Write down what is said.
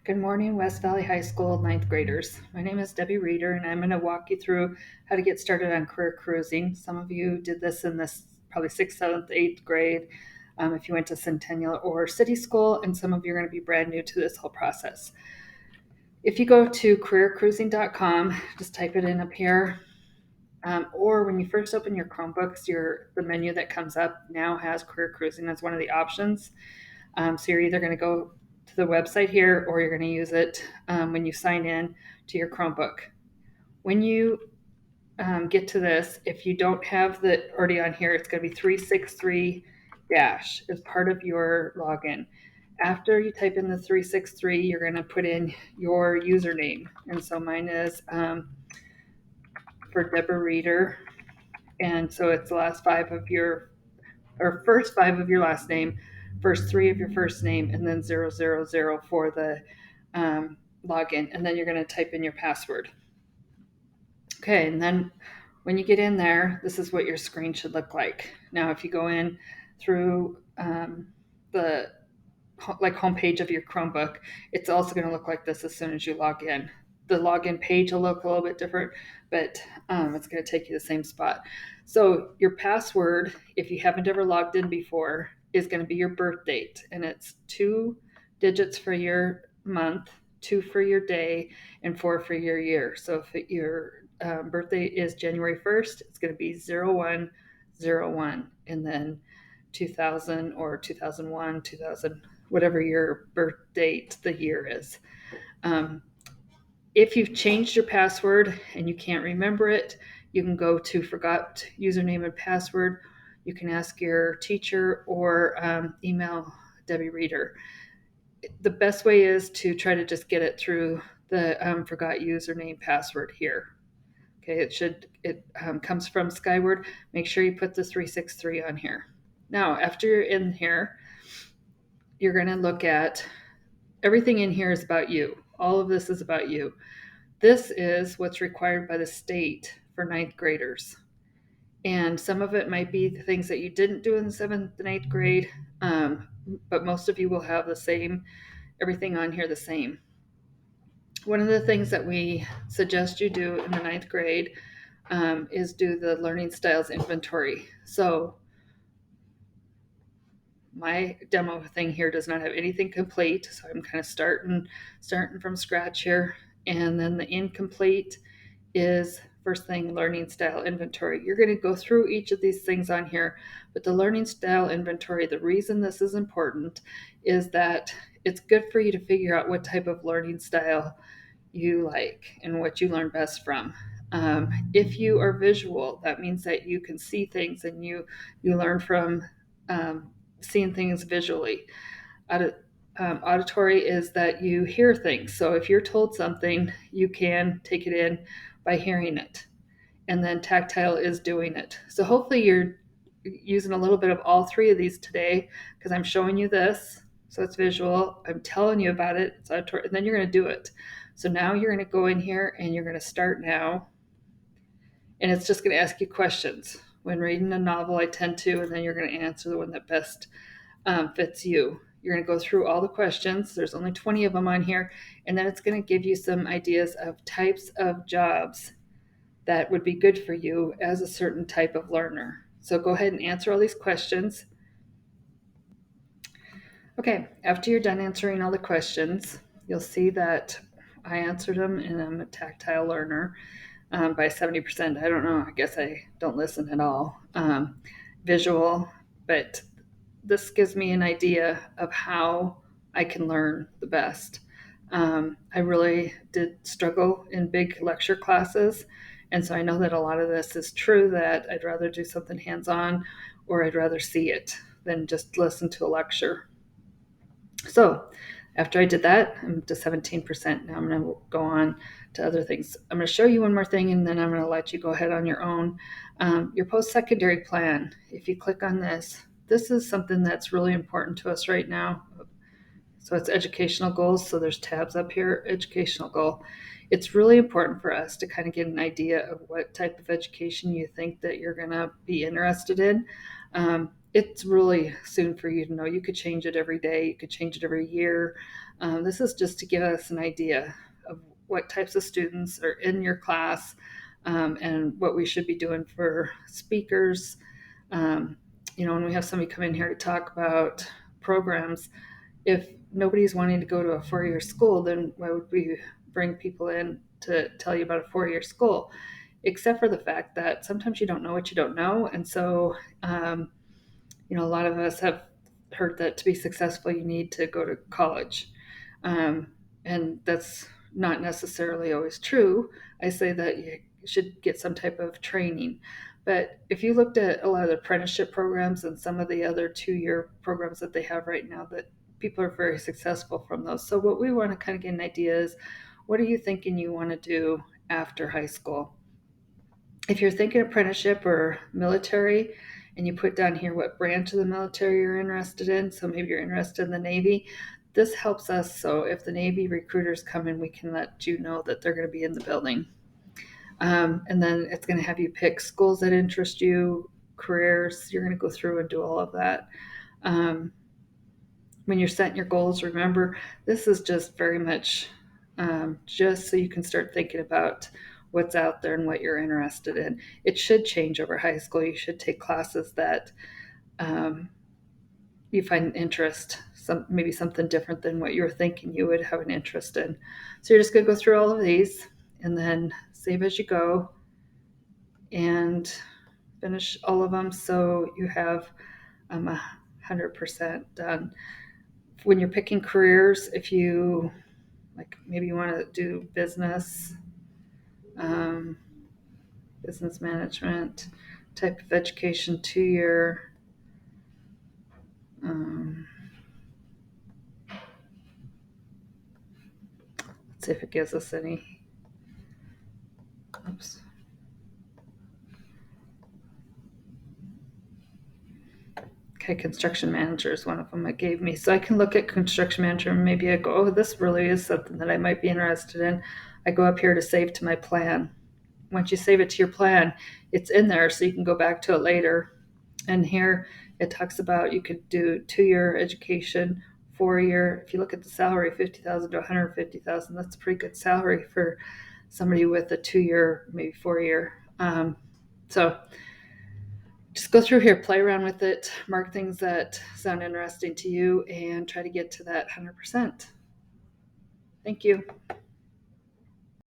Good morning, West Valley High School ninth graders. My name is Debbie Reeder, and I'm going to walk you through how to get started on career cruising. Some of you did this in this probably 6th, 7th, 8th grade if you went to Centennial or City School, and some of you are going to be brand new to this whole process. If you go to careercruising.com, just type it in up here. Or when you first open your Chromebooks, the menu that comes up now has career cruising as one of the options. So you're either going to go to the website here or you're going to use it when you sign in to your Chromebook. When you get to this, if you don't have the already on here, it's going to be 363 dash as part of your login. After you type in the 363, you're going to put in your username. And so mine is for Deborah Reeder. And so it's the last five of your, or first five of your last name, first three of your first name, and then 000 for the login. And then you're going to type in your password. Okay, and then when you get in there, this is what your screen should look like. Now, if you go in through the homepage of your Chromebook, it's also going to look like this as soon as you log in. The login page will look a little bit different, but it's going to take you to the same spot. So your password, if you haven't ever logged in before, is going to be your birth date, and it's 2 digits for your month, 2 for your day, and 4 for your year. So if your birthday is January 1st, it's going to be 0101, and then 2000 or 2001, 2000, whatever your birth date, the year is. If you've changed your password and you can't remember it, you can go to forgot username and password. You can ask your teacher or email Debbie Reeder. The best way is to try to just get it through the forgot username password here. Okay, it comes from Skyward. Make sure you put the 363 on here. Now, after you're in here, you're going to look at everything in here is about you. All of this is about you. This is what's required by the state for ninth graders. And some of it might be the things that you didn't do in the 7th and 8th grade, but most of you will have the same, everything on here the same. One of the things that we suggest you do in the ninth grade is do the learning styles inventory. So my demo thing here does not have anything complete, so I'm kind of starting from scratch here. And then the incomplete is first thing, learning style inventory. You're going to go through each of these things on here, but the learning style inventory, the reason this is important is that it's good for you to figure out what type of learning style you like and what you learn best from. If you are visual, that means that you can see things and you learn from seeing things visually. Auditory is that you hear things. So if you're told something, you can take it in by hearing it. And then tactile is doing it. So hopefully you're using a little bit of all three of these today because I'm showing you this. So it's visual. I'm telling you about it. It's auditory, and then you're going to do it. So now you're going to go in here and you're going to start now. And it's just going to ask you questions. When reading a novel, I tend to, and then you're going to answer the one that best fits you. You're going to go through all the questions. There's only 20 of them on here. And then it's going to give you some ideas of types of jobs that would be good for you as a certain type of learner. So go ahead and answer all these questions. Okay, after you're done answering all the questions, you'll see that I answered them and I'm a tactile learner by 70%. I don't know, I guess I don't listen at all. Visual, but this gives me an idea of how I can learn the best. I really did struggle in big lecture classes, and so I know that a lot of this is true, that I'd rather do something hands-on or I'd rather see it than just listen to a lecture. So after I did that, I'm to 17%. Now I'm going to go on to other things. I'm going to show you one more thing, and then I'm going to let you go ahead on your own. Your post-secondary plan, if you click on this, this is something that's really important to us right now. So it's educational goals. So there's tabs up here, educational goal. It's really important for us to kind of get an idea of what type of education you think that you're going to be interested in. It's really soon for you to know. You could change it every day. You could change it every year. This is just to give us an idea of what types of students are in your class, and what we should be doing for speakers. Um, when we have somebody come in here to talk about programs, if nobody's wanting to go to a 4-year school, then why would we bring people in to tell you about a 4-year school? Except for the fact that sometimes you don't know what you don't know. And so, a lot of us have heard that to be successful, you need to go to college. Um, and that's not necessarily always true. I say that you should get some type of training. But if you looked at a lot of the apprenticeship programs and some of the other 2-year programs that they have right now, that people are very successful from those. So, what we want to kind of get an idea is, what are you thinking you want to do after high school? If you're thinking apprenticeship or military, and you put down here what branch of the military you're interested in, so maybe you're interested in the Navy, this helps us. So if the Navy recruiters come in, we can let you know that they're going to be in the building. And then it's going to have you pick schools that interest you, careers. You're going to go through and do all of that. When you're setting your goals, remember, this is just very much just so you can start thinking about what's out there and what you're interested in. It should change over high school. You should take classes that um, you find interest, maybe something different than what you were thinking you would have an interest in. So you're just going to go through all of these and then save as you go and finish all of them so you have 100% done. When you're picking careers, if you maybe you want to do um, business management type of education, 2-year. Let's see if it gives us any. Oops. Okay, construction manager is one of them it gave me. So I can look at construction manager and maybe I go, oh, this really is something that I might be interested in. I go up here to save to my plan. Once you save it to your plan, it's in there so you can go back to it later. And here it talks about you could do 2-year education, 4-year. If you look at the salary, 50,000 to 150,000, that's a pretty good salary for somebody with a 2-year, maybe 4-year. So just go through here, play around with it, mark things that sound interesting to you, and try to get to that 100%. Thank you.